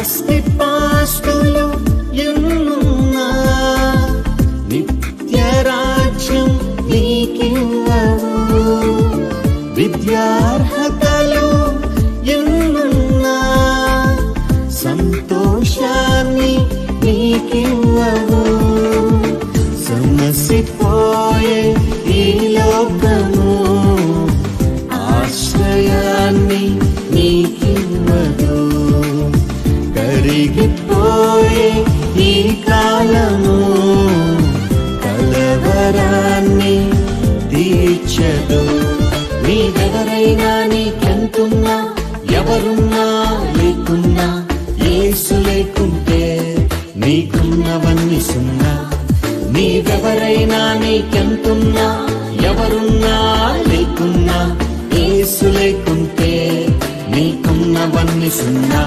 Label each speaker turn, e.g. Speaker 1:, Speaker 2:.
Speaker 1: ఆస్తిపాస్తులు ఎన్నున్నా నిత్య రాజ్యం నీకివ్వవు. విద్యార్హతలు ఎన్నున్నా సంతోషాన్ని నీకివ్వవు. సమసిపోయే ఈ లోకము ఆశ్రయాన్ని నీకివ్వదు. కరిగిపోయే ఈ కాలము కలవరాన్ని తీర్చదు. నీవెవరైనా నీకెంతున్నా ఎవరున్నా లేకున్నా యేసు లేకుంటే నీకున్నవన్నీ సున్నా. నీవెవరైనా నీకెంతున్నా ఎవరున్నా లేకున్నా యేసు లేకుంటే నీకున్నవన్నీ సున్నా.